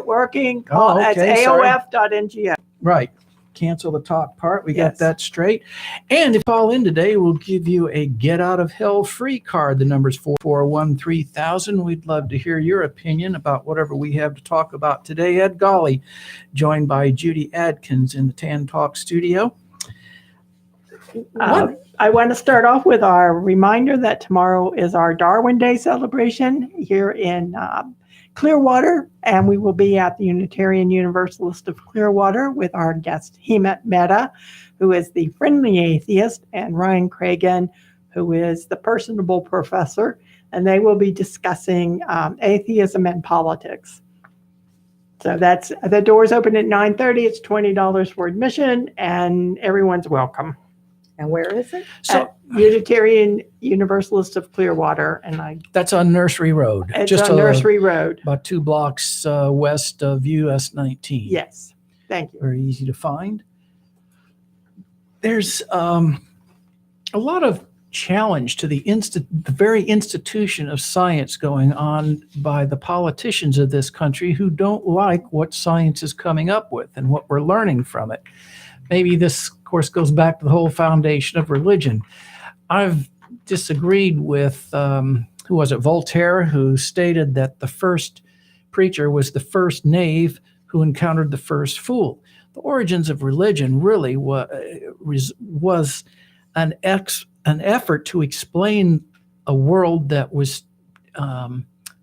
working. Oh, okay, it's sorry. aof.ngo. Right. Cancel the talk part. We got Yes. that straight. And if you call in today, we'll give you a Get Out of Hell free card. The number's 441-3000. We'd love to hear your opinion about whatever we have to talk about today. Ed Golly, joined by Judy Adkins in the Tan Talk studio. I want to start off with our reminder that tomorrow is our Darwin Day celebration here in Clearwater, and we will be at the Unitarian Universalist of Clearwater with our guest Hemet Mehta, who is the friendly atheist, and Ryan Cragen, who is the personable professor, and they will be discussing atheism and politics. So that's the doors open at 9:30. It's $20 for admission, and everyone's welcome. And where is it? So Unitarian Universalist of Clearwater, and that's on Nursery Road. It's on Nursery Road, about 2 blocks west of US 19. Yes, thank you. Very easy to find. There's a lot of challenge to the very institution of science going on by the politicians of this country who don't like what science is coming up with and what we're learning from it. Maybe this, of course, goes back to the whole foundation of religion. I've disagreed with, who was it, Voltaire, who stated that the first preacher was the first knave who encountered the first fool. The origins of religion really was an effort to explain a world that was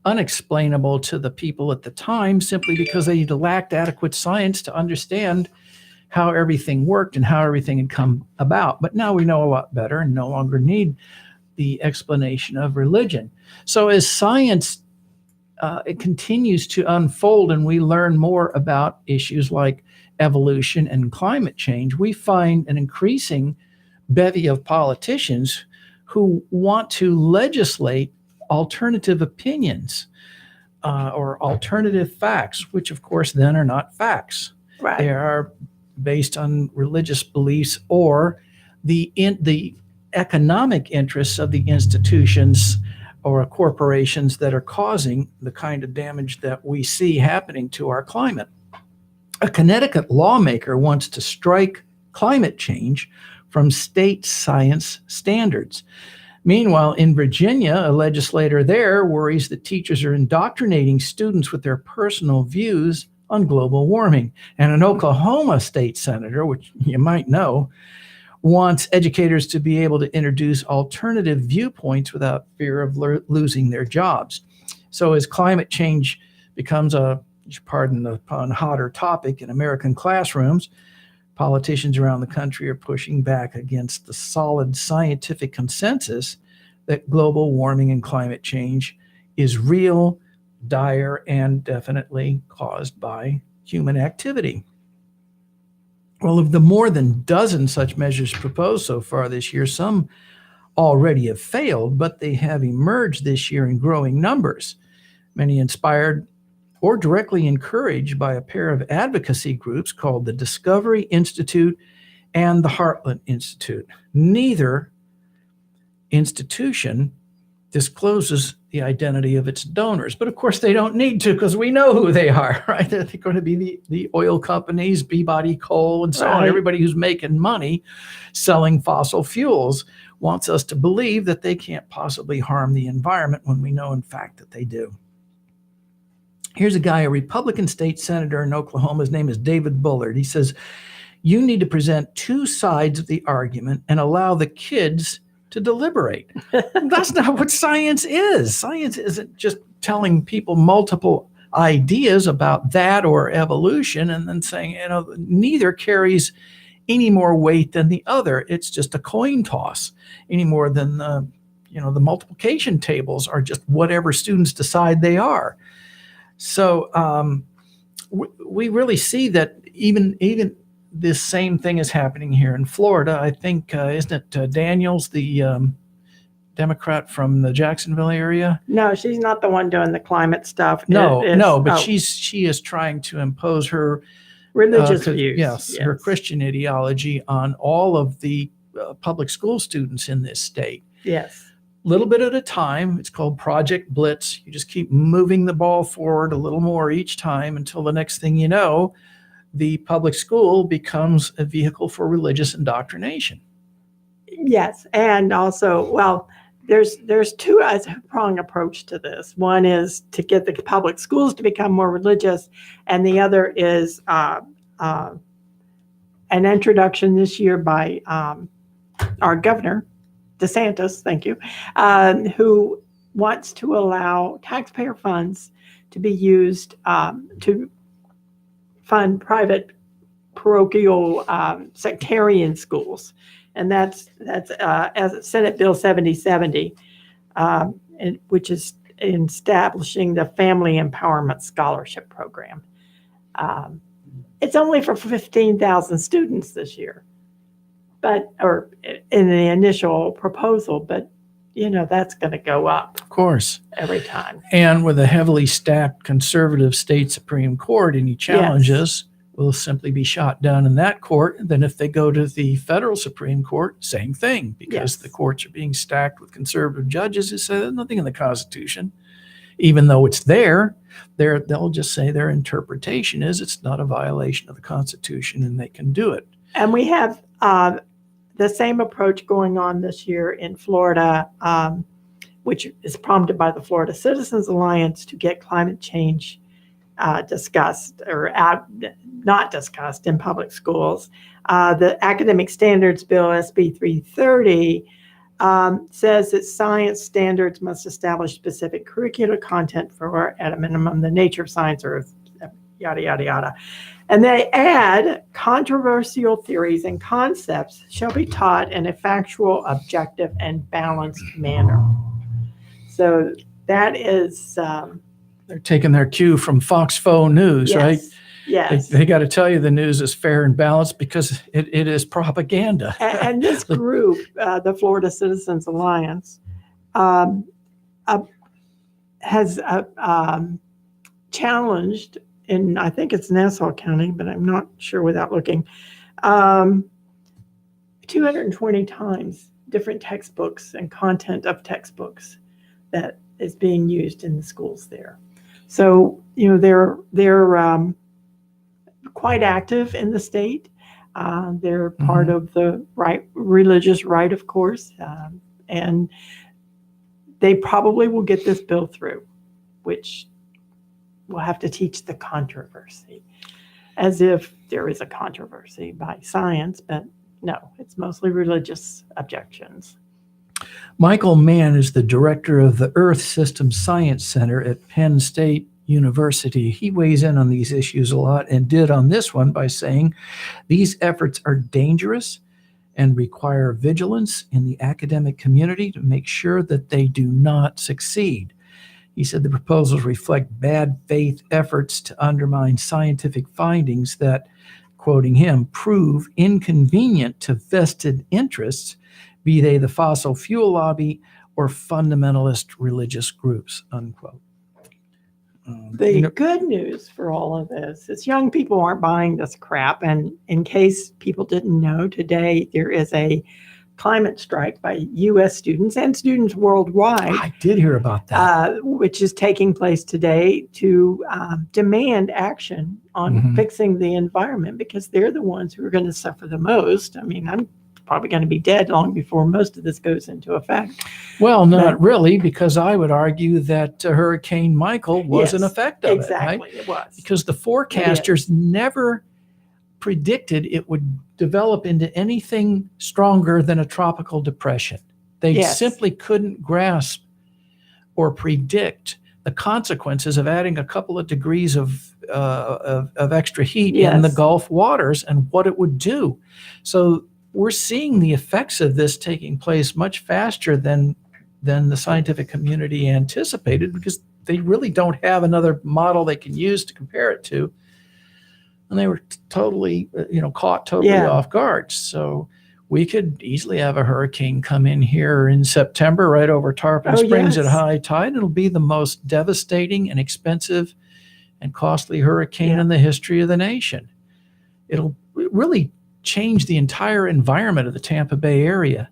unexplainable to the people at the time, simply because they lacked adequate science to understand how everything worked and how everything had come about. But now we know a lot better and no longer need the explanation of religion. So as science it continues to unfold and we learn more about issues like evolution and climate change, we find an increasing bevy of politicians who want to legislate alternative opinions or alternative facts, which of course then are not facts. Right. They are based on religious beliefs or the economic interests of the institutions or corporations that are causing the kind of damage that we see happening to our climate. A Connecticut lawmaker wants to strike climate change from state science standards. Meanwhile, in Virginia, a legislator there worries that teachers are indoctrinating students with their personal views on global warming. And an Oklahoma state senator, which you might know, wants educators to be able to introduce alternative viewpoints without fear of losing their jobs. So as climate change becomes a, pardon the pun, hotter topic in American classrooms, politicians around the country are pushing back against the solid scientific consensus that global warming and climate change is real, dire, and definitely caused by human activity. Well, of the more than dozen such measures proposed so far this year, some already have failed, but they have emerged this year in growing numbers, many inspired or directly encouraged by a pair of advocacy groups called the Discovery Institute and the Heartland Institute. Neither institution discloses the identity of its donors, but of course they don't need to because we know who they are, right? They're going to be the oil companies, Peabody Coal, and so on. Everybody who's making money selling fossil fuels wants us to believe that they can't possibly harm the environment when we know in fact that they do. Here's a guy, a Republican state senator in Oklahoma. His name is David Bullard. He says, you need to present two sides of the argument and allow the kids to deliberate. That's not what science is. Science isn't just telling people multiple ideas about that or evolution and then saying, you know, neither carries any more weight than the other. It's just a coin toss any more than the multiplication tables are just whatever students decide they are. So we really see that even this same thing is happening here in Florida. I think, isn't it Daniels, the Democrat from the Jacksonville area? No, she's not the one doing the climate stuff. But she is trying to impose her religious views. Yes, her Christian ideology on all of the public school students in this state. Yes. little bit at a time. It's called Project Blitz. You just keep moving the ball forward a little more each time until the next thing you know, the public school becomes a vehicle for religious indoctrination. Yes, and also, well, there's two-pronged approach to this. One is to get the public schools to become more religious, and the other is an introduction this year by our governor, DeSantis, thank you, who wants to allow taxpayer funds to be used to fund private parochial sectarian schools. And that's as Senate Bill 7070, which is establishing the Family Empowerment Scholarship Program. It's only for 15,000 students this year, or in the initial proposal, but that's going to go up, of course, every time. And with a heavily stacked conservative state Supreme Court, any challenges will simply be shot down in that court. And then if they go to the federal Supreme Court, same thing, because the courts are being stacked with conservative judges who say there's nothing in the Constitution, even though it's there. They'll just say their interpretation is it's not a violation of the Constitution and they can do it. And we have the same approach going on this year in Florida, which is prompted by the Florida Citizens Alliance to get climate change discussed or not discussed in public schools. The Academic Standards Bill, SB 330, says that science standards must establish specific curricular content for, at a minimum, the nature of science, or yada, yada, yada. And they add controversial theories and concepts shall be taught in a factual, objective, and balanced manner. So that is... they're taking their cue from Fox Faux News, right? Yes. They got to tell you the news is fair and balanced because it is propaganda. And this group, the Florida Citizens Alliance, has challenged, in, I think it's Nassau County, but I'm not sure without looking, 220 times different textbooks and content of textbooks that is being used in the schools there. So, they're quite active in the state. They're part of the religious right, of course, and they probably will get this bill through, which we'll have to teach the controversy, as if there is a controversy by science, but no, it's mostly religious objections. Michael Mann is the director of the Earth System Science Center at Penn State University. He weighs in on these issues a lot and did on this one by saying these efforts are dangerous and require vigilance in the academic community to make sure that they do not succeed. He said the proposals reflect bad faith efforts to undermine scientific findings that, quoting him, prove inconvenient to vested interests, be they the fossil fuel lobby or fundamentalist religious groups, unquote. The good news for all of this is young people aren't buying this crap. And in case people didn't know, today there is a climate strike by U.S. students and students worldwide. I did hear about that. Which is taking place today to demand action on fixing the environment, because they're the ones who are going to suffer the most. I mean, I'm probably going to be dead long before most of this goes into effect. Well, not really, because I would argue that Hurricane Michael was an effect of it, right? It was. Because the forecasters never predicted it would develop into anything stronger than a tropical depression. They simply couldn't grasp or predict the consequences of adding a couple of degrees of extra heat in the Gulf waters and what it would do. So we're seeing the effects of this taking place much faster than the scientific community anticipated, because they really don't have another model they can use to compare it to. And they were totally, caught totally off guard. So we could easily have a hurricane come in here in September, right over Tarpon Springs at high tide. It'll be the most devastating and expensive and costly hurricane in the history of the nation. It'll really change the entire environment of the Tampa Bay area.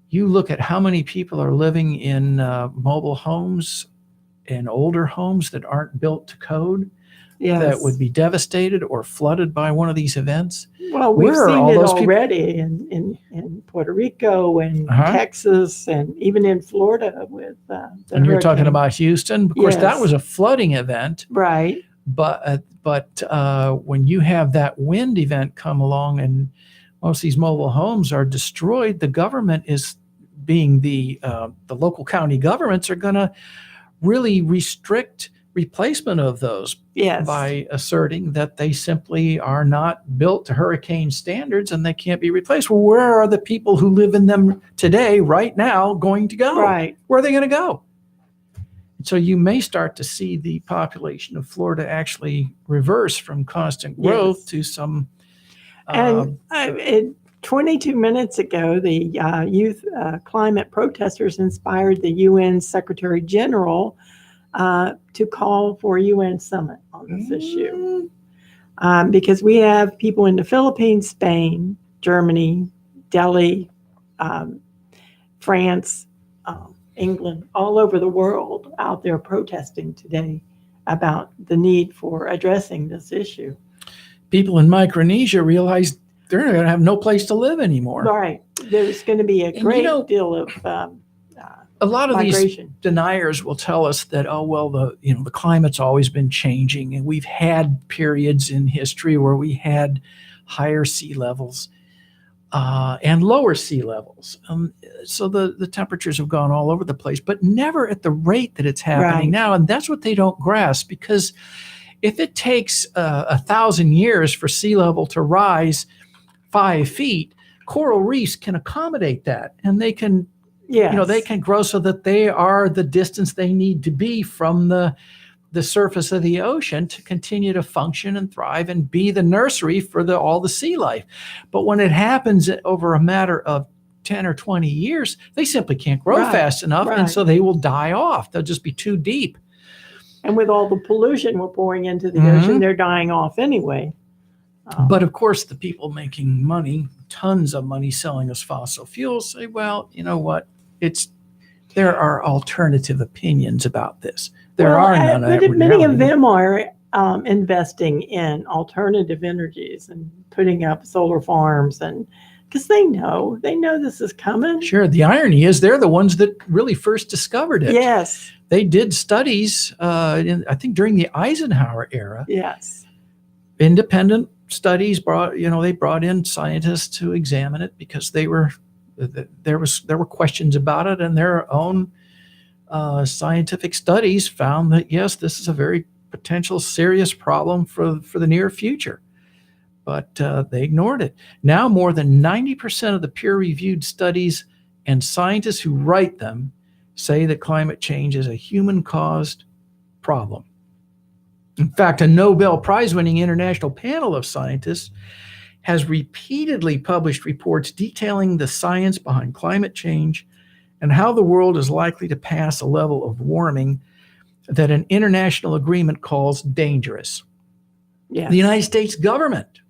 You look at how many people are living in mobile homes and older homes that aren't built to code, Yes. that would be devastated or flooded by one of these events. Well, we've Where are seen all it those people? already in Puerto Rico and Uh-huh. Texas and even in Florida with the And you're talking hurricane. about Houston. Of course, that Yes. was a flooding event. Right. But when you have that wind event come along and most of these mobile homes are destroyed, the government is being the local county governments are going to really restrict replacement of those Yes. by asserting that they simply are not built to hurricane standards and they can't be replaced. Well, where are the people who live in them today, right now, going to go? Right. Where are they going to go? So you may start to see the population of Florida actually reverse from constant growth Yes. to some. And 22 minutes ago, the youth climate protesters inspired the UN Secretary General to call for a UN summit on this issue. Because we have people in the Philippines, Spain, Germany, Delhi, France, England, all over the world out there protesting today about the need for addressing this issue. People in Micronesia realize they're going to have no place to live anymore. Right. There's going to be a great deal of a lot of migration. These deniers will tell us that, oh, well, the climate's always been changing, and we've had periods in history where we had higher sea levels and lower sea levels. So the temperatures have gone all over the place, but never at the rate that it's happening now. And that's what they don't grasp, because if it takes 1,000 years for sea level to rise 5 feet, coral reefs can accommodate that, and they can, they can grow so that they are the distance they need to be from the surface of the ocean to continue to function and thrive and be the nursery for all the sea life. But when it happens over a matter of 10 or 20 years, they simply can't grow fast enough, and so they will die off. They'll just be too deep. And with all the pollution we're pouring into the ocean, they're dying off anyway. But of course, the people making money, tons of money selling us fossil fuels, say, well, you know what? There are alternative opinions about this. There are none. But many of them are investing in alternative energies and putting up solar farms, and because they know this is coming. Sure. The irony is they're the ones that really first discovered it. Yes. They did studies, I think during the Eisenhower era. Yes. Independent studies they brought in scientists to examine it because there were questions about it, and their own scientific studies found that yes, this is a very potential serious problem for the near future. But they ignored it. Now more than 90% of the peer-reviewed studies and scientists who write them say that climate change is a human-caused problem. In fact, a Nobel Prize-winning international panel of scientists has repeatedly published reports detailing the science behind climate change and how the world is likely to pass a level of warming that an international agreement calls dangerous. Yes. The United States government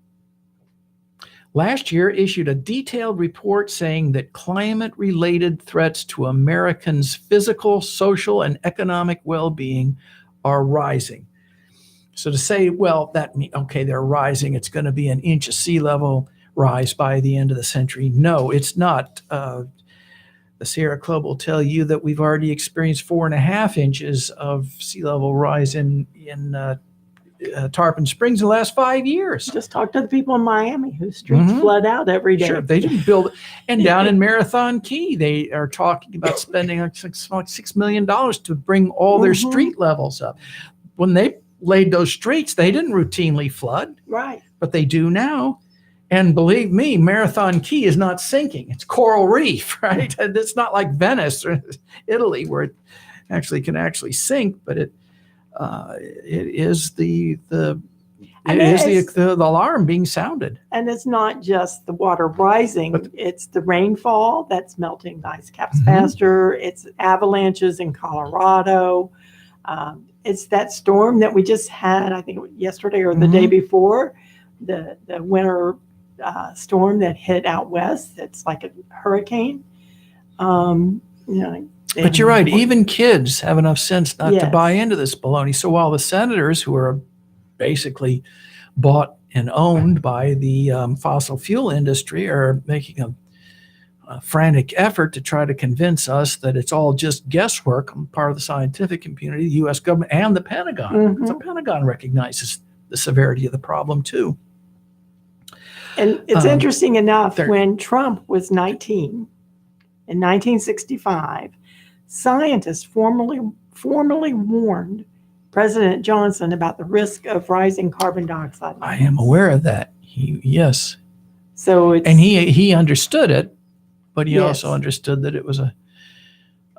last year issued a detailed report saying that climate-related threats to Americans' physical, social, and economic well-being are rising. So to say, well, that means, okay, they're rising, it's going to be an inch of sea level rise by the end of the century. No, it's not. The Sierra Club will tell you that we've already experienced 4.5 inches of sea level rise in Tarpon Springs in the last 5 years. Just talk to the people in Miami whose streets flood out every day. Sure, they didn't build it. And down in Marathon Key, they are talking about spending like $6 million to bring all their street levels up. When they laid those streets, they didn't routinely flood. Right. But they do now. And believe me, Marathon Key is not sinking. It's coral reef, right? It's not like Venice or Italy where it can sink, but it is the alarm being sounded. And it's not just the water rising, it's the rainfall that's melting the ice caps faster. It's avalanches in Colorado. It's that storm that we just had, I think yesterday or the day before, the winter storm that hit out west. It's like a hurricane. But you're right. Even kids have enough sense not to Yes. buy into this baloney. So while the senators, who are basically bought and owned by the fossil fuel industry, are making a frantic effort to try to convince us that it's all just guesswork on part of the scientific community, the U.S. government, and the Pentagon. Mhm. The Pentagon recognizes the severity of the problem too. And it's interesting enough, there- when Trump was 19 in 1965, scientists formally warned President Johnson about the risk of rising carbon dioxide I levels. am aware of that. Yes, So it's, and he understood it, but he Yes. also understood that it was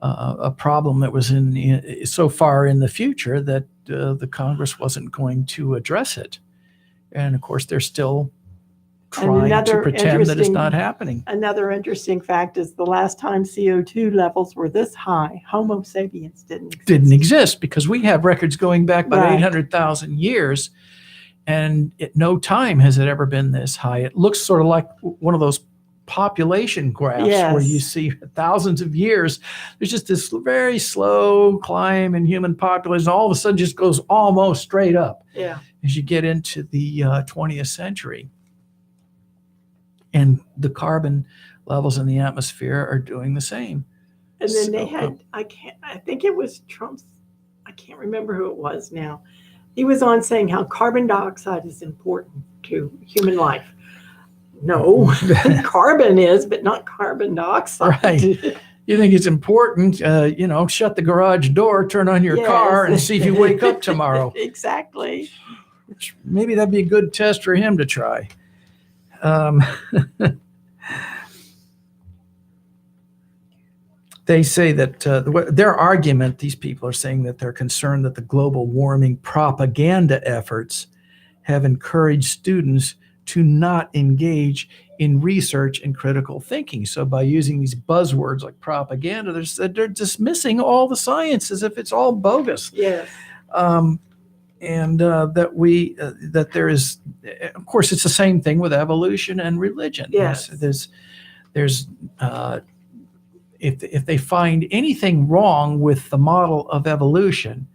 a problem that was in so far in the future that the Congress wasn't going to address it. And of course, they're still trying to another pretend that it's interesting- not happening. another interesting fact is the last time CO2 levels were this high, Homo sapiens Didn't exist because we have records going back about Right. 800,000 years, and at no time has it ever been this high. It looks sort of like one of those population graphs where you Yes. see thousands of years. There's just this very slow climb in human population. All of a sudden, just goes almost straight up Yeah. as you get into the 20th century. And the carbon levels in the atmosphere are doing the same. And then they So- had, I think it was Trump's, I can't remember who it was now. He was on saying how carbon dioxide is important to human life. No, carbon is, but not carbon dioxide. Right. You think it's important, shut the garage door, turn on your Yes. car, and see if you wake up tomorrow. Exactly. Maybe that'd be a good test for him to try. They say that their argument, these people are saying that they're concerned that the global warming propaganda efforts have encouraged students to not engage in research and critical thinking. So by using these buzzwords like propaganda, they're dismissing all the science as if it's all bogus. Yes. That there is, of course, it's the same thing with evolution and religion. Yes. There's if they find anything wrong with the model of evolution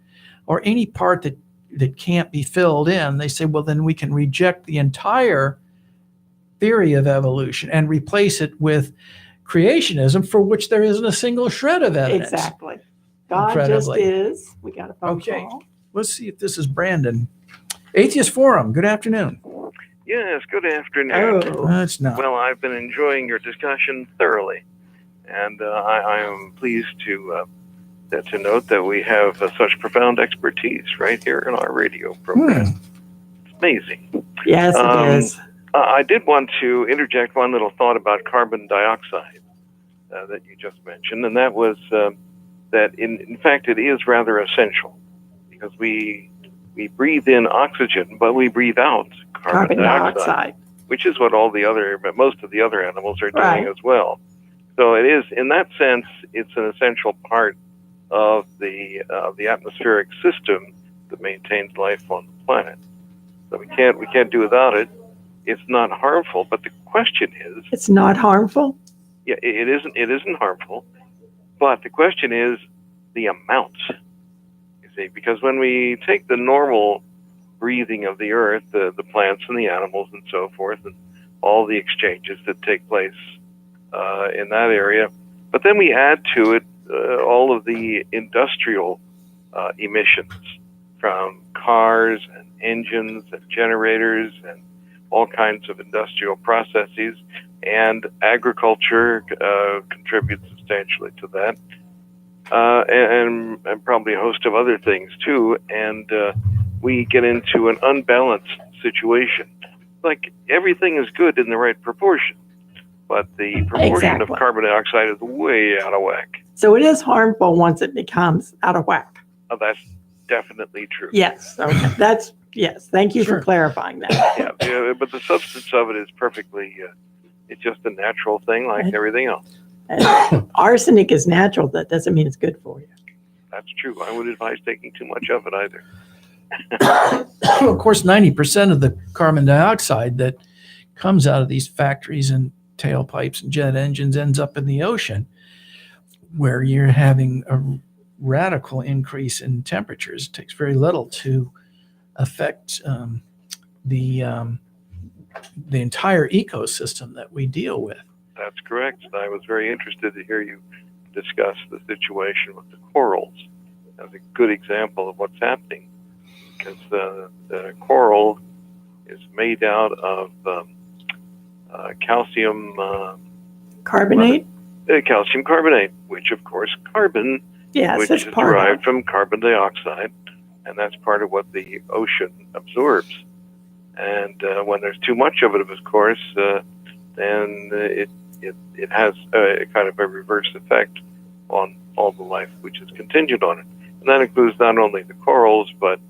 or any part that can't be filled in, they say, well, then we can reject the entire theory of evolution and replace it with creationism, for which there isn't a single shred of evidence. Exactly. God Incredibly. just is. We got a phone Okay. call. Let's see if this is Brandon. Atheist Forum, good afternoon. Yes, good afternoon. Oh, It's not. Well, I've been enjoying your discussion thoroughly, and I am pleased to note that we have such profound expertise right here in our radio program. It's amazing. yes, it is. I did want to interject one little thought about carbon dioxide that you just mentioned, and that was that in fact it is rather essential, because we breathe in oxygen, but we breathe out carbon dioxide, which is what most of the other animals are doing Right. as well. So it is, in that sense, it's an essential part of the atmospheric system that maintains life on the planet. So we can't do without it. It's not harmful, but the question is, It's not harmful. yeah, it isn't harmful, but the question is the amount. You see, because when we take the normal breathing of the earth, the plants and the animals and so forth, and all the exchanges that take place in that area, but then we add to it all of the industrial emissions from cars and engines and generators and all kinds of industrial processes, and agriculture contributes substantially to that, and probably a host of other things too, and we get into an unbalanced situation. Like, everything is good in the right proportion, but the proportion Exactly. of carbon dioxide is way out of whack. So it is harmful once it becomes out of whack. That's definitely true. Yes. Okay. Yes. Thank you Sure. for clarifying that. Yeah, but the substance of it is perfectly, it's just a natural thing like everything else. And arsenic is natural. That doesn't mean it's good for you. That's true. I wouldn't advise taking too much of it either. Of course, 90% of the carbon dioxide that comes out of these factories and tailpipes and jet engines ends up in the ocean. where you're having a radical increase in temperatures. It takes very little to affect the entire ecosystem that we deal with. That's correct. I was very interested to hear you discuss the situation with the corals as a good example of what's happening, because the coral is made out of calcium Carbonate? calcium carbonate, which of course carbon, Yes, which it's is part derived of. from carbon dioxide, and that's part of what the ocean absorbs. And when there's too much of it, of course, then it has a kind of a reverse effect on all the life which is contingent on it. And that includes not only the corals, but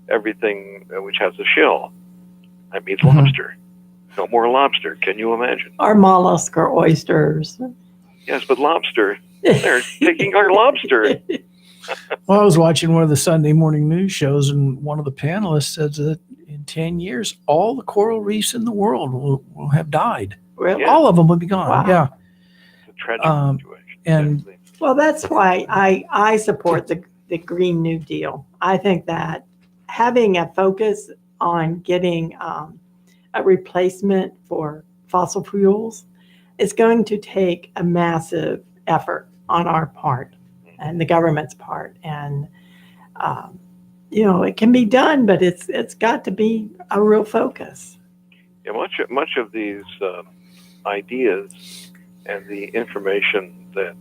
everything which has a shell. That means lobster. No more lobster. Can you imagine? Our mollusk or oysters. Yes, but lobster, they're taking our lobster. Well, I was watching one of the Sunday morning news shows, and one of the panelists says that in 10 years, all the coral reefs in the world will have died. Really? Yeah. All of them will be gone. Wow. Yeah. It's a tragic situation. and- Definitely. Well, that's why I support the Green New Deal. I think that having a focus on getting a replacement for fossil fuels is going to take a massive effort on our part and the government's part. And, it can be done, but it's got to be a real focus. Yeah, much of these ideas and the information that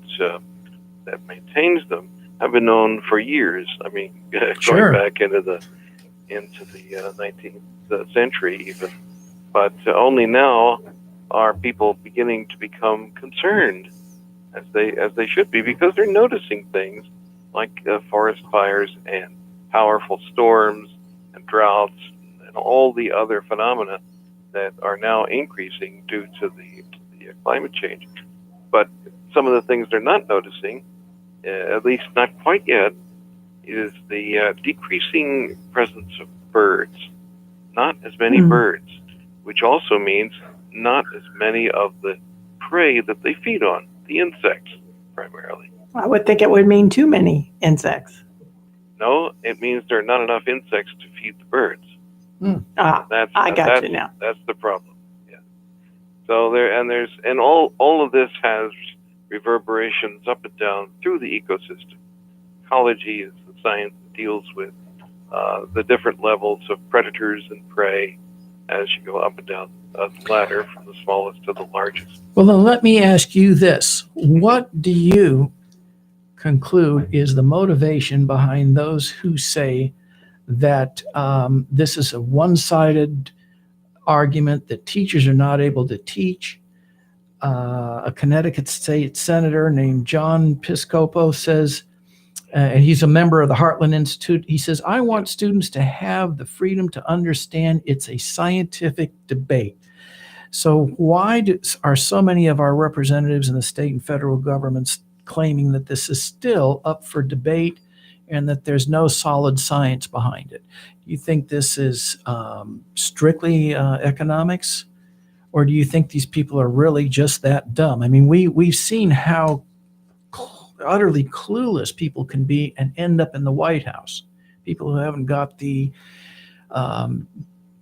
maintains them have been known for years. I mean, Sure. going back into the 19th century even. But only now are people beginning to become concerned, as they should be, because they're noticing things like forest fires and powerful storms and droughts and all the other phenomena that are now increasing due to the climate change. But some of the things they're not noticing, at least not quite yet, is the decreasing presence of birds. Not as many birds, which also means not as many of the prey that they feed on, the insects primarily. I would think it would mean too many insects. No, it means there are not enough insects to feed the birds. I got you now. That's the problem. Yeah. So all of this has reverberations up and down through the ecosystem. Ecology is the science that deals with the different levels of predators and prey as you go up and down the ladder from the smallest to the largest. Well, then let me ask you this. What do you conclude is the motivation behind those who say that this is a one-sided argument, that teachers are not able to teach? A Connecticut state senator named John Piscopo says, and he's a member of the Heartland Institute, he says, I want students to have the freedom to understand it's a scientific debate. So why are so many of our representatives in the state and federal governments claiming that this is still up for debate and that there's no solid science behind it? Do you think this is strictly economics? Or do you think these people are really just that dumb? I mean, we've seen how utterly clueless people can be and end up in the White House. People who haven't got the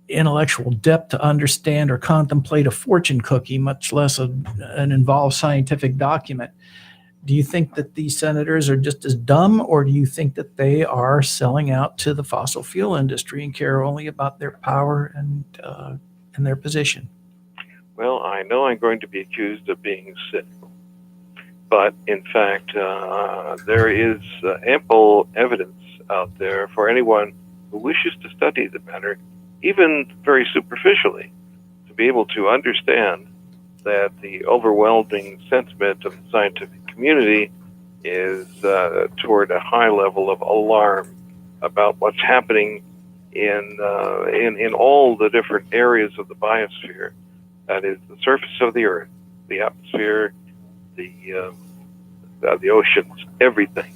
intellectual depth to understand or contemplate a fortune cookie, much less an involved scientific document. Do you think that these senators are just as dumb, or do you think that they are selling out to the fossil fuel industry and care only about their power and their position? Well, I know I'm going to be accused of being cynical, but in fact, there is ample evidence out there for anyone who wishes to study the matter, even very superficially, to be able to understand that the overwhelming sentiment of the scientific community is toward a high level of alarm about what's happening in all the different areas of the biosphere. That is the surface of the Earth, the atmosphere, the oceans, everything.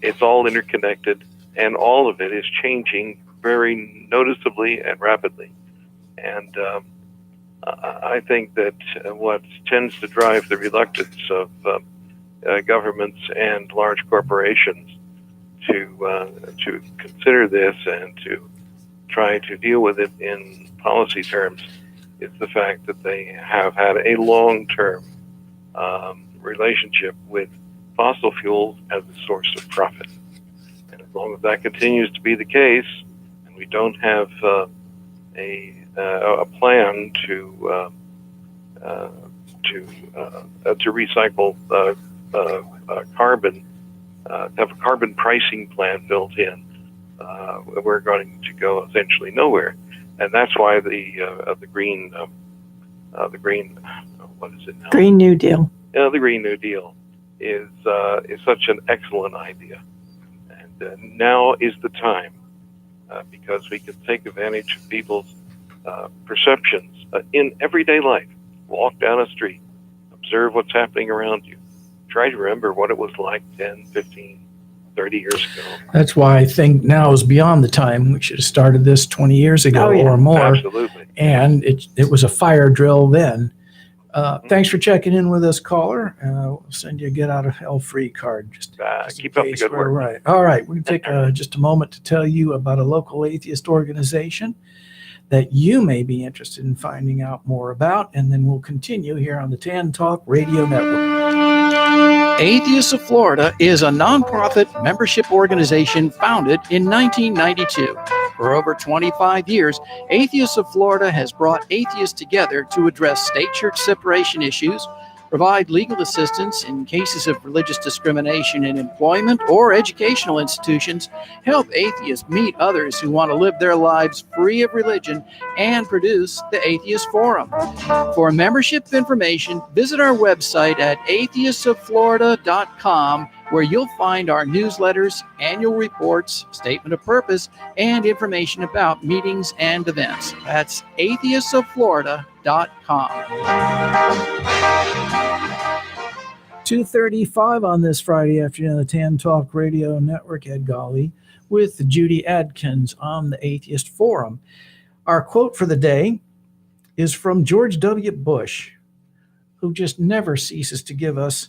It's all interconnected, and all of it is changing very noticeably and rapidly. And I think that what tends to drive the reluctance of governments and large corporations to consider this and to try to deal with it in policy terms is the fact that they have had a long-term relationship with fossil fuels as a source of profit. And as long as that continues to be the case, and we don't have a plan to recycle carbon, have a carbon pricing plan built in, we're going to go essentially nowhere. And that's why the green what is it now? Green New Deal. The Green New Deal is such an excellent idea, and now is the time because we can take advantage of people's perceptions in everyday life. Walk down a street, observe what's happening around you. Try to remember what it was like 10, 15, 30 years ago. That's why I think now is beyond the time. We should have started this 20 years ago or more. Absolutely. And it was a fire drill then. Thanks for checking in with us, caller. We'll send you a get out of hell free card. Just keep up the good work. Right. All right. We're going to take just a moment to tell you about a local atheist organization that you may be interested in finding out more about, and then we'll continue here on the Tan Talk Radio Network. Atheists of Florida is a nonprofit membership organization founded in 1992. For over 25 years, Atheists of Florida has brought atheists together to address state-church separation issues, provide legal assistance in cases of religious discrimination in employment or educational institutions, help atheists meet others who want to live their lives free of religion, and produce the Atheist Forum. For membership information, visit our website at atheistofflorida.com, where you'll find our newsletters, annual reports, statement of purpose, and information about meetings and events. That's atheistofflorida.com. 2:35 on this Friday afternoon, the Tan Talk Radio Network at Golly with Judy Adkins on the Atheist Forum. Our quote for the day is from George W. Bush, who just never ceases to give us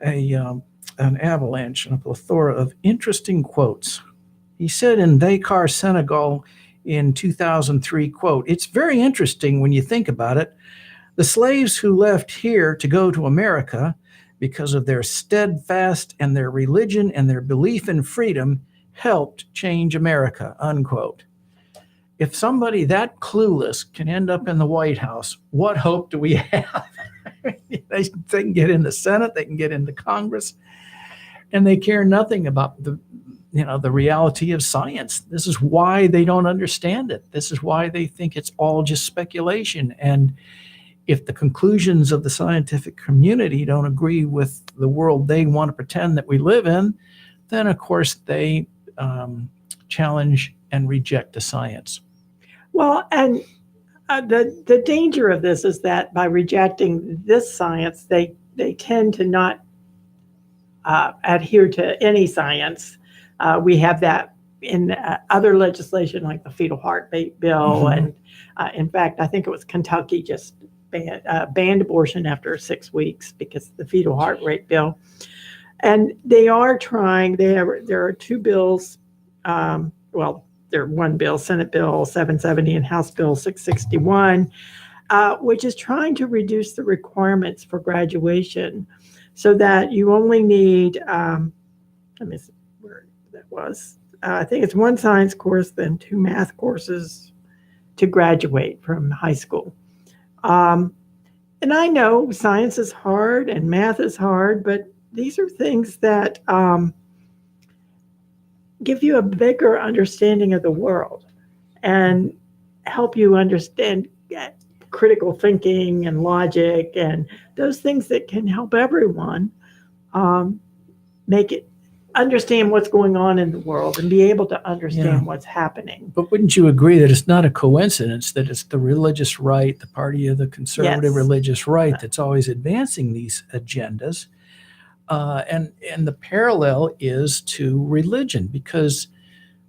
an avalanche and a plethora of interesting quotes. He said in Dakar, Senegal in 2003, quote, "It's very interesting when you think about it. The slaves who left here to go to America because of their steadfast and their religion and their belief in freedom helped change America," unquote. If somebody that clueless can end up in the White House, what hope do we have? They can get in the Senate, they can get into Congress, and they care nothing about the reality of science. This is why they don't understand it. This is why they think it's all just speculation. And if the conclusions of the scientific community don't agree with the world they want to pretend that we live in, then of course they challenge and reject the science. Well, and the danger of this is that by rejecting this science, they tend to not adhere to any science. We have that in other legislation like the fetal heartbeat bill. Mm-hmm. And in fact, I think it was Kentucky just banned abortion after 6 weeks because of the fetal heart rate bill. And they are trying, there are two bills, there's one bill, Senate Bill 770 and House Bill 661, which is trying to reduce the requirements for graduation so that you only need, let me see where that was. I think it's one science course, then 2 math courses to graduate from high school. And I know science is hard and math is hard, but these are things that give you a bigger understanding of the world and help you understand critical thinking and logic and those things that can help everyone make it understand what's going on in the world and be able to understand what's happening. But wouldn't you agree that it's not a coincidence that it's the religious right, the party of the conservative religious right, that's always advancing these agendas? And the parallel is to religion, because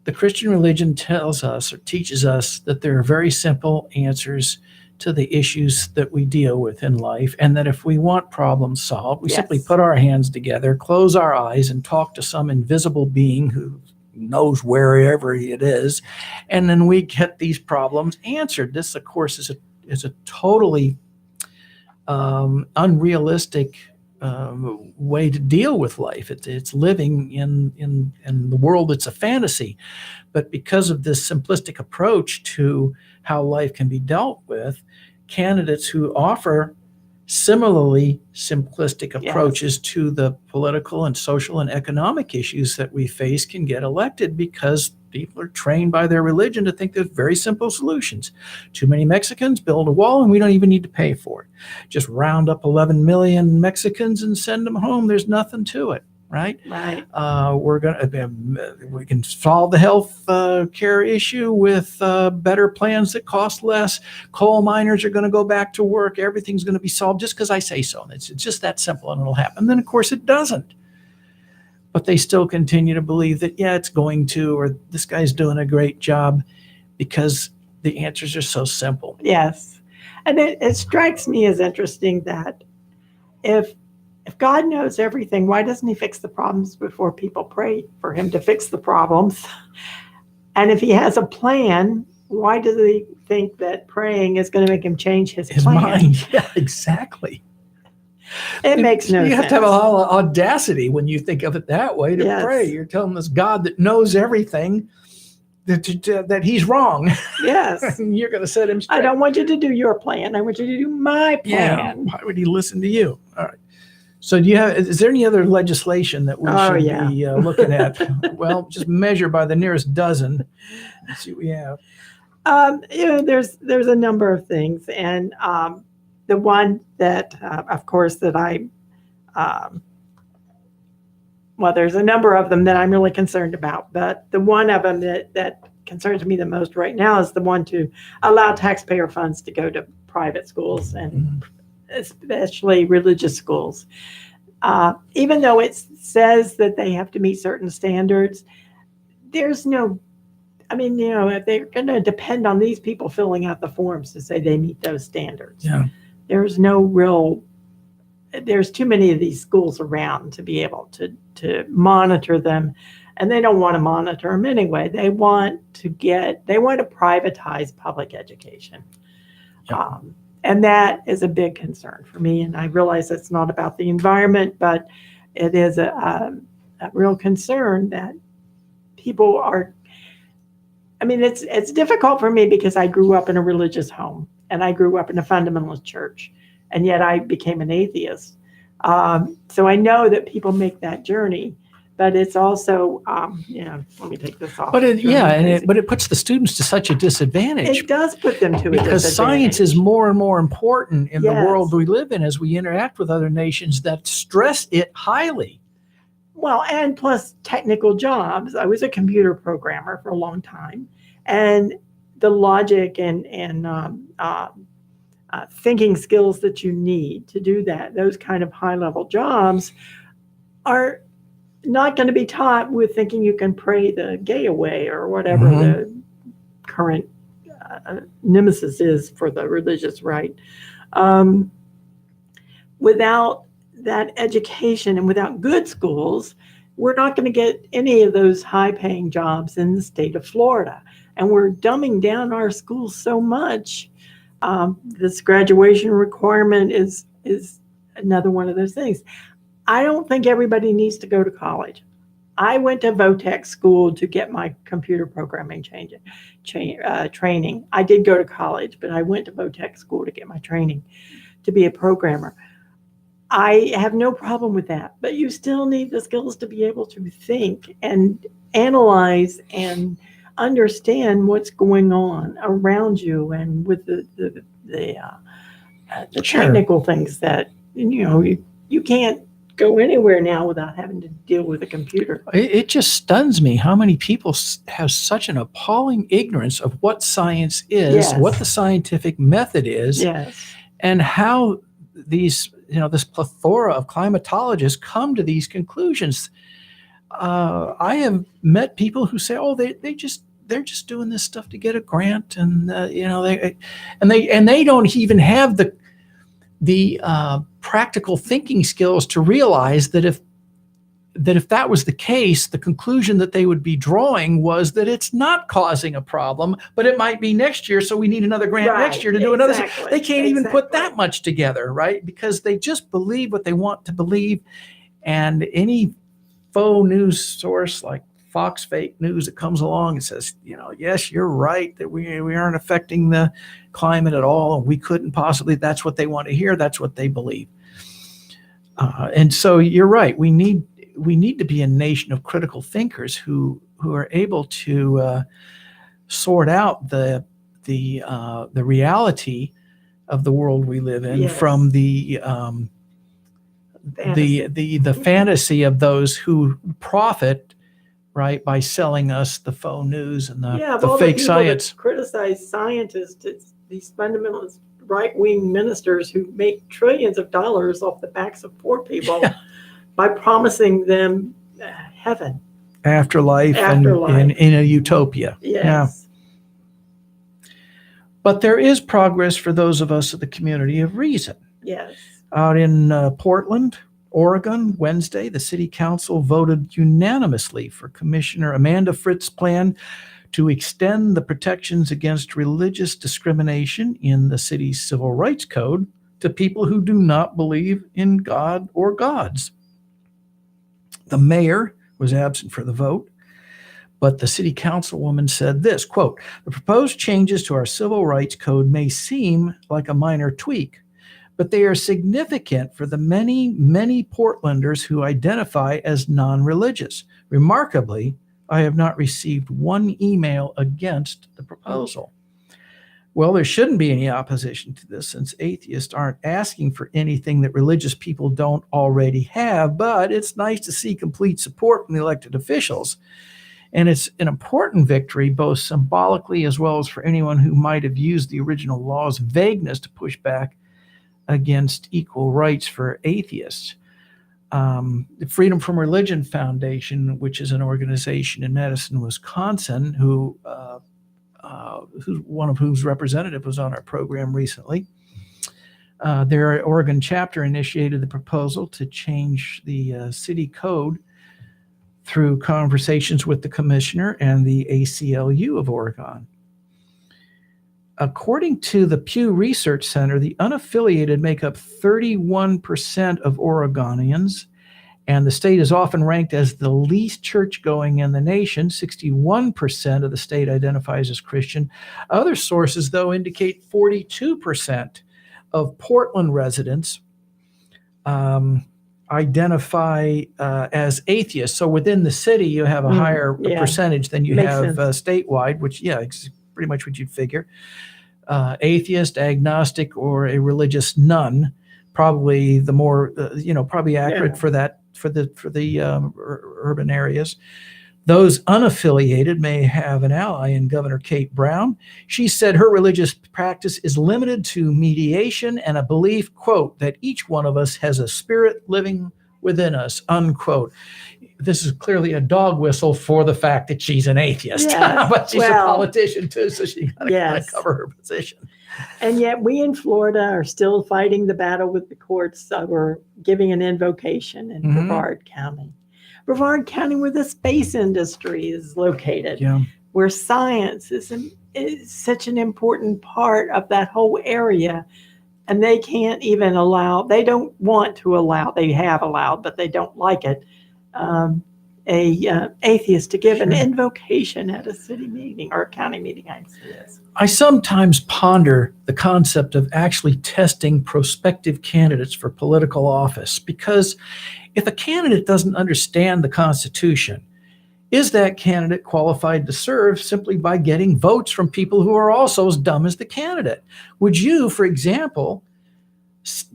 the Christian religion tells us or teaches us that there are very simple answers to the issues that we deal with in life, and that if we want problems solved, we simply Yes. put our hands together, close our eyes, and talk to some invisible being who knows wherever it is, and then we get these problems answered. This, of course, is a totally unrealistic way to deal with life. It's living in the world. It's a fantasy, but because of this simplistic approach to how life can be dealt with, candidates who offer similarly simplistic approaches to the political and social and economic issues that we face can get elected because people are trained by their religion to think there's very simple solutions. Too many Mexicans, build a wall, and we don't even need to pay for it. Just round up 11 million Mexicans and send them home. There's nothing to it, right? Right. We can solve the health care issue with better plans that cost less. Coal miners are going to go back to work. Everything's going to be solved just because I say so. It's just that simple, and it'll happen. Then, of course, it doesn't. But they still continue to believe that, yeah, it's going to, or this guy's doing a great job, because the answers are so simple. Yes. And it strikes me as interesting that if God knows everything, why doesn't he fix the problems before people pray for him to fix the problems? And if he has a plan, why does he think that praying is going to make him change his plan? Mind. Yeah, exactly. It makes no sense. You have to have a lot of audacity when you think of it that way to pray. You're telling this God that knows everything that he's wrong. Yes. And you're going to set him straight. I don't want you to do your plan. I want you to do my plan. Yeah. Why would he listen to you? All right. So is there any other legislation that we should be looking at? Well, just measure by the nearest dozen and see what we have. There's a number of things. And the one that, of course, that there's a number of them that I'm really concerned about, but the one of them that concerns me the most right now is the one to allow taxpayer funds to go to private schools, and especially religious schools. Even though it says that they have to meet certain standards, if they're going to depend on these people filling out the forms to say they meet those standards. Yeah. There's too many of these schools around to be able to monitor them, and they don't want to monitor them anyway. They want to privatize public education. Yep. And that is a big concern for me. And I realize it's not about the environment, but it is a real concern that people are. I mean, it's difficult for me because I grew up in a religious home and I grew up in a fundamentalist church, and yet I became an atheist. So I know that people make that journey, but it's also, let me take this off. But it puts the students to such a disadvantage. It does put them to a disadvantage. Because science is more and more important in the Yes. world we live in as we interact with other nations that stress it highly. Well, and plus technical jobs. I was a computer programmer for a long time, and the logic and thinking skills that you need to do that, those kind of high-level jobs, are not going to be taught with thinking you can pray the gay away or whatever the current nemesis is for the religious right. Without that education and without good schools, we're not going to get any of those high-paying jobs in the state of Florida. And we're dumbing down our schools so much. This graduation requirement is another one of those things. I don't think everybody needs to go to college. I went to Votech school to get my computer programming training. I did go to college, but I went to Votech school to get my training to be a programmer. I have no problem with that, but you still need the skills to be able to think and analyze and understand what's going on around you, and with the technical things that you can't go anywhere now without having to deal with a computer. It just stuns me how many people have such an appalling ignorance of what science is, Yes. what the scientific method is, Yes. and how these, this plethora of climatologists come to these conclusions. I have met people who say, "Oh, they're just doing this stuff to get a grant," and they don't even have the practical thinking skills to realize that if that was the case, the conclusion that they would be drawing was that it's not causing a problem, but it might be next year, so we need another grant next year to do another thing. They can't even put that much together, right? Because they just believe what they want to believe, and any faux news source like Fox fake news that comes along and says, yes, you're right, that we aren't affecting the climate at all, and we couldn't possibly, that's what they want to hear, that's what they believe. And so you're right, we need to be a nation of critical thinkers who are able to sort out the reality of the world we live in from the fantasy of those who profit, right, by selling us the faux news and the fake science. Criticize scientists, it's these fundamentalist right-wing ministers who make trillions of dollars off the backs of poor people by promising them heaven, afterlife. And in a utopia. Yes. Yeah. But there is progress for those of us of the community of reason. Yes. Out in Portland, Oregon, Wednesday, the city council voted unanimously for Commissioner Amanda Fritz's plan to extend the protections against religious discrimination in the city's civil rights code to people who do not believe in God or gods. The mayor was absent for the vote, but the city councilwoman said this, quote, "The proposed changes to our civil rights code may seem like a minor tweak, but they are significant for the many, many Portlanders who identify as non-religious. Remarkably, I have not received one email against the proposal." Well, there shouldn't be any opposition to this, since atheists aren't asking for anything that religious people don't already have, but it's nice to see complete support from the elected officials. And it's an important victory, both symbolically as well as for anyone who might have used the original law's vagueness to push back against equal rights for atheists. The Freedom from Religion Foundation, which is an organization in Madison, Wisconsin, one of whose representative was on our program recently. Their Oregon chapter initiated the proposal to change the city code through conversations with the commissioner and the ACLU of Oregon. According to the Pew Research Center, the unaffiliated make up 31% of Oregonians, and the state is often ranked as the least church-going in the nation. 61% of the state identifies as Christian. Other sources, though, indicate 42% of Portland residents identify as atheists. So within the city, you have a higher percentage than you have statewide, which, it's pretty much what you'd figure. Atheist, agnostic, or a religious none, probably the more, probably accurate for that, for the urban areas. Those unaffiliated may have an ally in Governor Kate Brown. She said her religious practice is limited to mediation and a belief, quote, that each one of us has a spirit living within us, unquote. This is clearly a dog whistle for the fact that she's an atheist, but she's a politician too, so she got to cover her position. And yet we in Florida are still fighting the battle with the courts over giving an invocation in Brevard County. Brevard County, where the space industry is located, where science is such an important part of that whole area. And they can't even allow, they don't want to allow, they have allowed, but they don't like it, a atheist to give an invocation at a city meeting or a county meeting. I sometimes ponder the concept of actually testing prospective candidates for political office, because if a candidate doesn't understand the Constitution, is that candidate qualified to serve simply by getting votes from people who are also as dumb as the candidate? Would you, for example,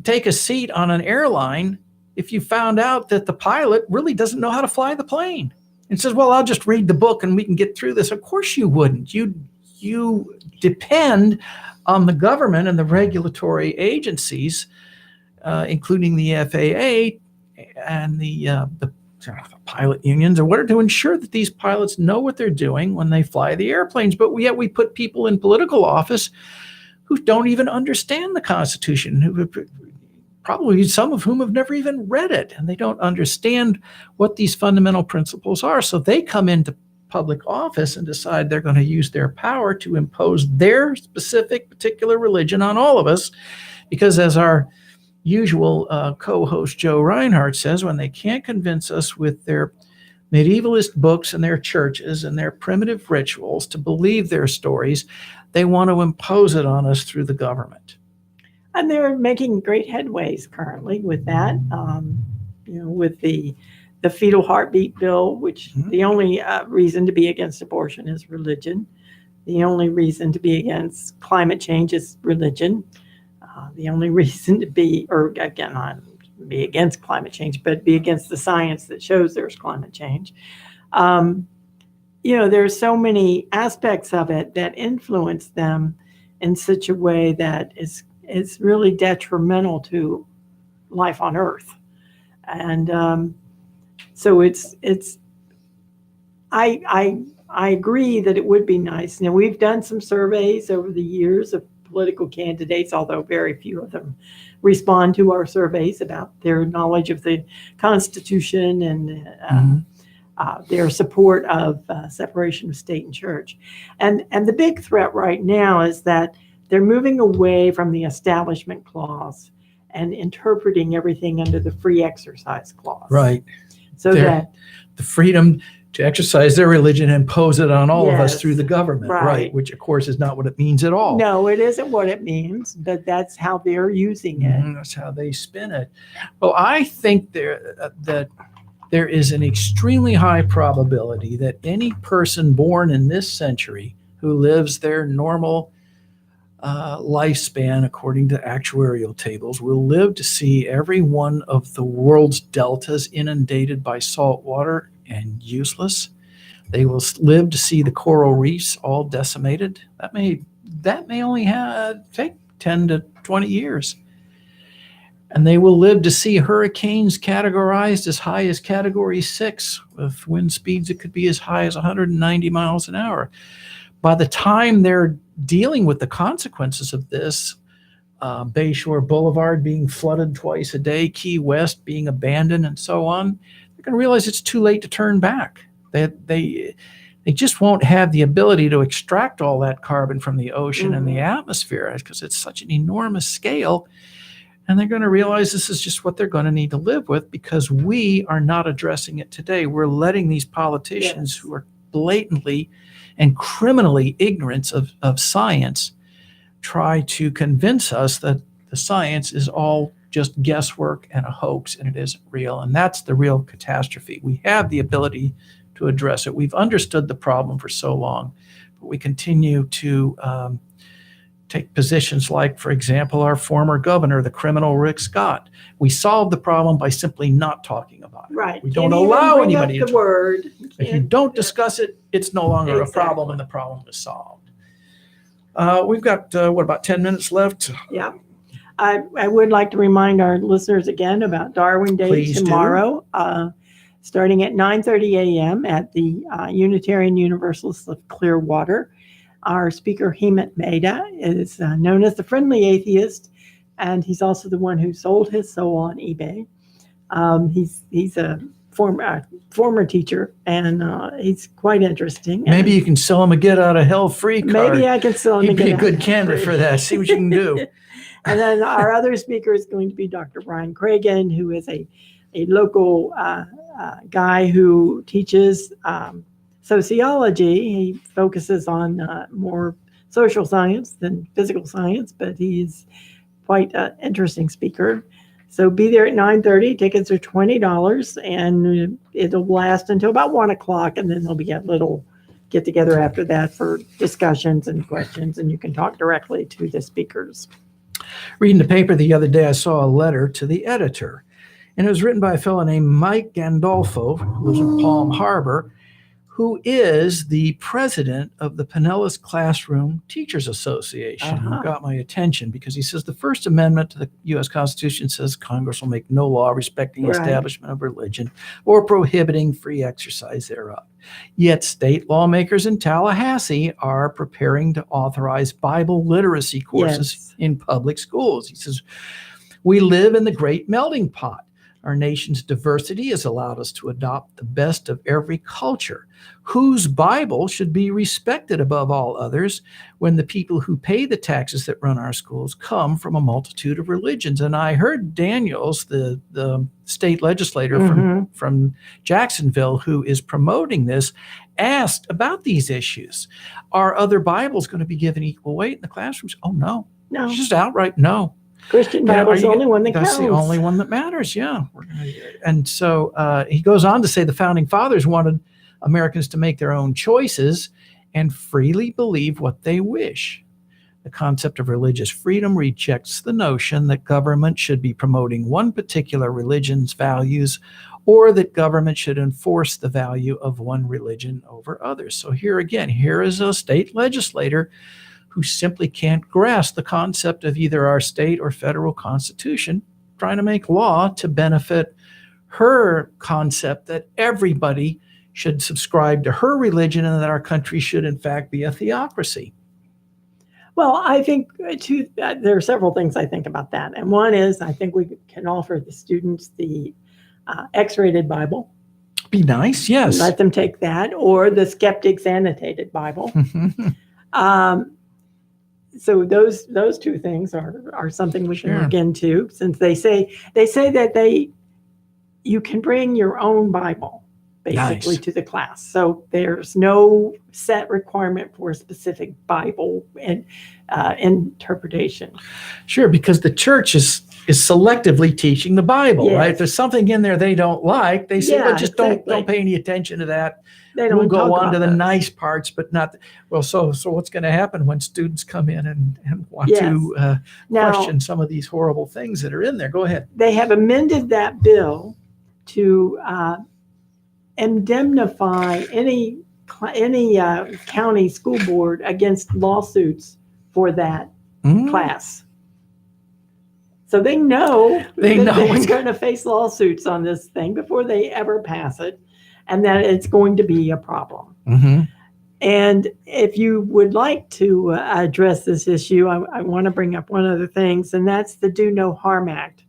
take a seat on an airline if you found out that the pilot really doesn't know how to fly the plane and says, well, I'll just read the book and we can get through this? Of course you wouldn't. You depend on the government and the regulatory agencies, including the FAA and the pilot unions, or what are to ensure that these pilots know what they're doing when they fly the airplanes. But yet we put people in political office who don't even understand the Constitution, who probably some of whom have never even read it, and they don't understand what these fundamental principles are. So they come into public office and decide they're going to use their power to impose their specific particular religion on all of us, because as our usual co-host Joe Reinhardt says, when they can't convince us with their medievalist books and their churches and their primitive rituals to believe their stories, they want to impose it on us through the government. And they're making great headways currently with that, with the fetal heartbeat bill, which the only reason to be against abortion is religion. The only reason to be against climate change is religion. The only reason to be, or again, not be against climate change, but be against the science that shows there's climate change. There's so many aspects of it that influence them in such a way that is really detrimental to life on Earth. And so I agree that it would be nice. Now, we've done some surveys over the years of political candidates, although very few of them respond to our surveys about their knowledge of the Constitution and their support of separation of state and church. And the big threat right now is that they're moving away from the Establishment Clause and interpreting everything under the Free Exercise Clause. Right. So that the freedom to exercise their religion and impose it on all of us through the government, right? Which, of course, is not what it means at all. No, it isn't what it means, but that's how they're using it. That's how they spin it. Well, I think that there is an extremely high probability that any person born in this century who lives their normal lifespan according to actuarial tables will live to see every one of the world's deltas inundated by salt water and useless. They will live to see the coral reefs all decimated. That may only take 10 to 20 years. And they will live to see hurricanes categorized as high as Category 6 with wind speeds that could be as high as 190 miles an hour. By the time they're dealing with the consequences of this, Bayshore Boulevard being flooded twice a day, Key West being abandoned, and so on, they're going to realize it's too late to turn back. They just won't have the ability to extract all that carbon from the ocean and the atmosphere because it's such an enormous scale. And they're going to realize this is just what they're going to need to live with because we are not addressing it today. We're letting these politicians who are blatantly and criminally ignorant of science try to convince us that the science is all just guesswork and a hoax and it isn't real. And that's the real catastrophe. We have the ability to address it. We've understood the problem for so long, but we continue to take positions like, for example, our former governor, the criminal Rick Scott. We solved the problem by simply not talking about it. Right. We don't allow anybody to word. If you don't discuss it, it's no longer a problem and the problem is solved. We've got, about 10 minutes left? Yeah. I would like to remind our listeners again about Darwin Day Please tomorrow, starting at 9:30 a.m. at the Unitarian Universalists of Clearwater. Our speaker, Hemant Mehta, is known as the Friendly Atheist, and he's also the one who sold his soul on eBay. He's a former teacher, and he's quite interesting. Maybe you can sell him a get out of hell free card. Maybe I can sell him He'd be a good candidate for that. See what you can do. And then our other speaker is going to be Dr. Brian Cragen, who is a local guy who teaches sociology. He focuses on more social science than physical science, but he's quite an interesting speaker. So be there at 9:30. Tickets are $20, and it'll last until about 1 o'clock, and then there'll be a little get together after that for discussions and questions, and you can talk directly to the speakers. Reading the paper the other day, I saw a letter to the editor, and it was written by a fellow named Mike Gandolfo, who lives in Palm Harbor, who is the president of the Pinellas Classroom Teachers Association, who Uh-huh. got my attention because he says the First Amendment to the U.S. Constitution says Congress will make no law respecting the Right. establishment of religion or prohibiting free exercise thereof. Yet state lawmakers in Tallahassee are preparing to authorize Bible literacy courses Yes. in public schools. He says, we live in the great melting pot. Our nation's diversity has allowed us to adopt the best of every culture. Whose Bible should be respected above all others when the people who pay the taxes that run our schools come from a multitude of religions? And I heard Daniels, the state legislator from Jacksonville, who is promoting this, asked about these issues. Are other Bibles going to be given equal weight in the classrooms? Oh, no. No, Just outright no. Christian Yeah, Bible is the only one that that's counts. the only one that matters. Yeah. And so he goes on to say the founding fathers wanted Americans to make their own choices and freely believe what they wish. The concept of religious freedom rejects the notion that government should be promoting one particular religion's values or that government should enforce the value of one religion over others. So here again, here is a state legislator who simply can't grasp the concept of either our state or federal constitution, trying to make law to benefit her concept that everybody should subscribe to her religion and that our country should in fact be a theocracy. Well, I think there are several things I think about that. And one is I think we can offer the students the X-rated Bible. Be nice, yes. Let them take that, or the Skeptic's Annotated Bible. So those two things are something we can look into, since they say that you can bring your own Bible basically to the class. So there's no set requirement for a specific Bible and interpretation. Sure, because the church is selectively teaching the Bible, Yes. right? If there's something in there they don't like, they say, Yeah, well, just exactly. don't pay any attention to that. They don't We'll go talk on to about the those. nice parts, but not. Well, so what's going to happen when students come in and want Yes. to Now, question some of these horrible things that are in there? Go ahead. they have amended that bill to indemnify any county school board against lawsuits for that class. So they know They that know they're what's going to face lawsuits on this thing before they ever pass it, and that it's going to be a problem. Mm-hmm. And if you would like to address this issue, I want to bring up one other thing, and that's the Do No Harm Act,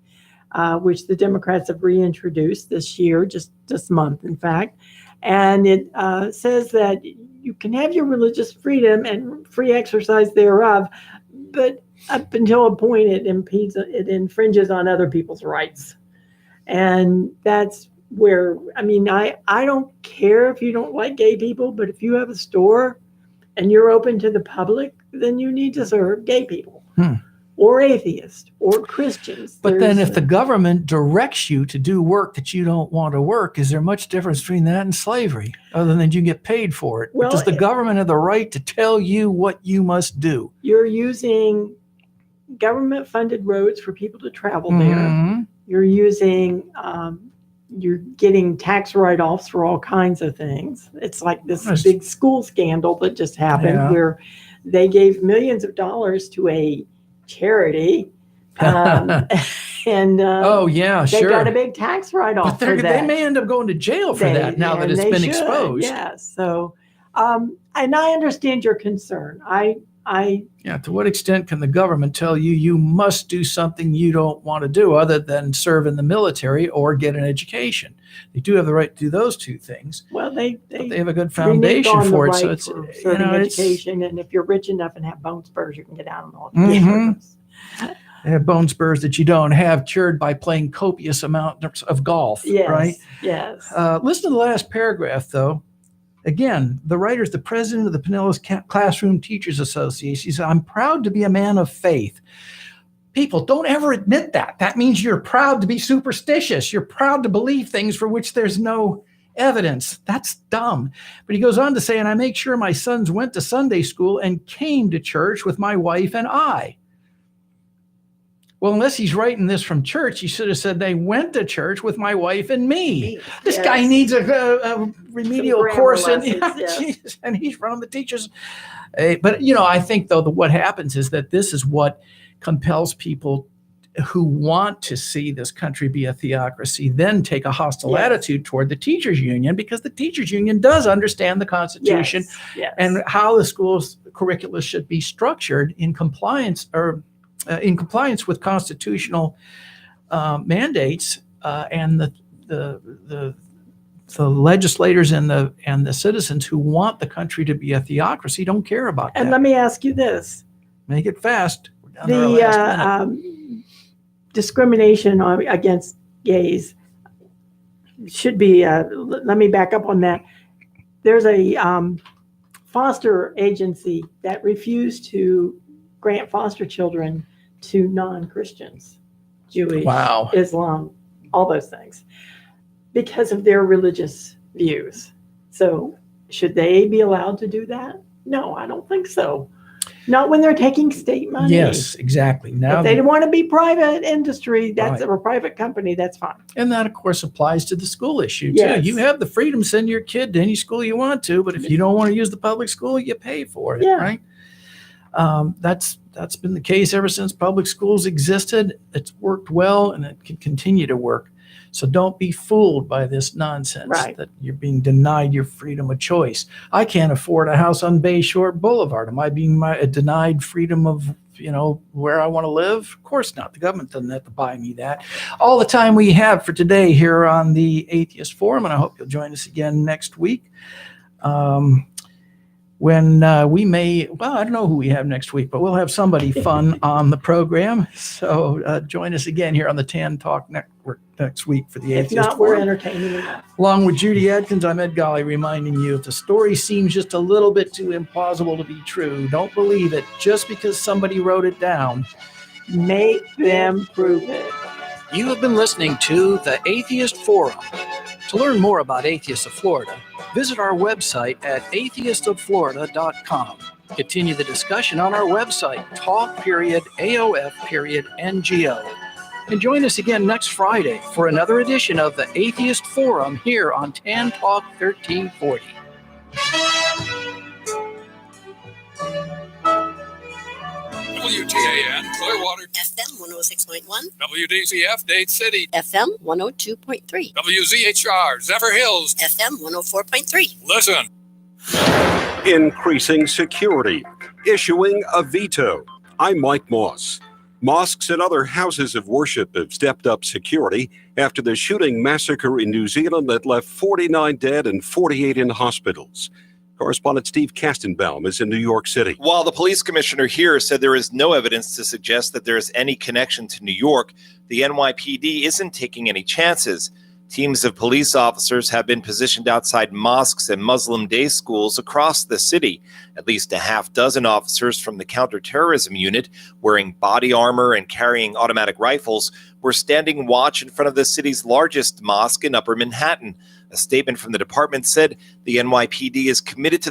which the Democrats have reintroduced this year, just this month, in fact. And it says that you can have your religious freedom and free exercise thereof, but up until a point it infringes on other people's rights. And that's where, I don't care if you don't like gay people, but if you have a store and you're open to the public, then you need to serve gay people or atheists or Christians. But then if the government directs you to do work that you don't want to work, is there much difference between that and slavery, other than you get paid for it? Well, does the government have the right to tell you what you must do? You're using government-funded roads for people to travel there. Mhm. You're using, you're getting tax write-offs for all kinds of things. It's like this Nice. big school scandal that just happened Yeah. where they gave millions of dollars to a charity. And Oh, yeah, they sure. got a big tax write-off But for that. they may end up going to jail for that now that it's they been should, exposed. Yes. So, and I understand your concern. Yeah, to what extent can the government tell you you must do something you don't want to do other than serve in the military or get an education? They do have the right to do those two things. Well, They have a good reneged foundation on the for it. right So it's, for you serving know, it's, education, and if you're rich enough and have bone spurs, you can get out on all the Mhm. they have bone spurs that you don't have cured by playing copious amounts of golf, Yes, right? yes. Listen to the last paragraph, though. Again, the writer's the president of the Pinellas Classroom Teachers Association. He said, I'm proud to be a man of faith. People, don't ever admit that. That means you're proud to be superstitious. You're proud to believe things for which there's no evidence. That's dumb. But he goes on to say, and I make sure my sons went to Sunday school and came to church with my wife and I. Well, unless he's writing this from church, he should have said they went to church with my wife and me. This Yes. guy needs a remedial grammar course in, lessons, yes. Jesus, and he's running the teachers. But I think though that what happens is that this is what compels people who want to see this country be a theocracy then take a hostile Yes. attitude toward the teachers union, because the teachers union does understand the Constitution Yes. and how the school's curricula should be structured in compliance with constitutional mandates, and the legislators and the citizens who want the country to be a theocracy don't care about And that. let me ask you this. Make it fast. We're down to our last minute. Discrimination against gays should be, let me back up on that. There's a foster agency that refused to grant foster children to non-Christians, Jewish, Wow. Islam, all those things, because of their religious views. So should they be allowed to do that? No, I don't think so. Not when they're taking state money. Yes, exactly. Now, If they want to be private industry, that's Right. a private company, that's fine. and that of course applies to the school issue Yes. too. You have the freedom to send your kid to any school you want to, but if you don't want to use the public school, you pay for it, Yeah. right? That's been the case ever since public schools existed. It's worked well, and it can continue to work. So don't be fooled by this nonsense Right. that you're being denied your freedom of choice. I can't afford a house on Bayshore Boulevard. Am I being denied freedom of, where I want to live? Of course not. The government doesn't have to buy me that. All the time we have for today here on the Atheist Forum, and I hope you'll join us again next week. When we may, I don't know who we have next week, but we'll have somebody fun on the program. So join us again here on the Tan Talk Network next week for the If Atheist not, we're Forum. entertaining enough. Along with Judy Adkins, I'm Ed Golly, reminding you, if the story seems just a little bit too implausible to be true, don't believe it just because somebody wrote it down. Make them prove it. You have been listening to the Atheist Forum. To learn more about Atheists of Florida, visit our website at atheistofflorida.com. Continue the discussion on our website, talk.aof.ngo. And join us again next Friday for another edition of the Atheist Forum here on Tan Talk 1340. WTAN Clearwater, FM 106.1, WDCF Dade City, FM 102.3, WZHR Zephyr Hills. FM 104.3. Listen. Increasing security, issuing a veto. I'm Mike Moss. Mosques and other houses of worship have stepped up security after the shooting massacre in New Zealand that left 49 dead and 48 in hospitals. Correspondent Steve Kastenbaum is in New York City. While the police commissioner here said there is no evidence to suggest that there is any connection to New York, the NYPD isn't taking any chances. Teams of police officers have been positioned outside mosques and Muslim day schools across the city. At least a half dozen officers from the counterterrorism unit, wearing body armor and carrying automatic rifles, were standing watch in front of the city's largest mosque in Upper Manhattan. A statement from the department said the NYPD is committed to the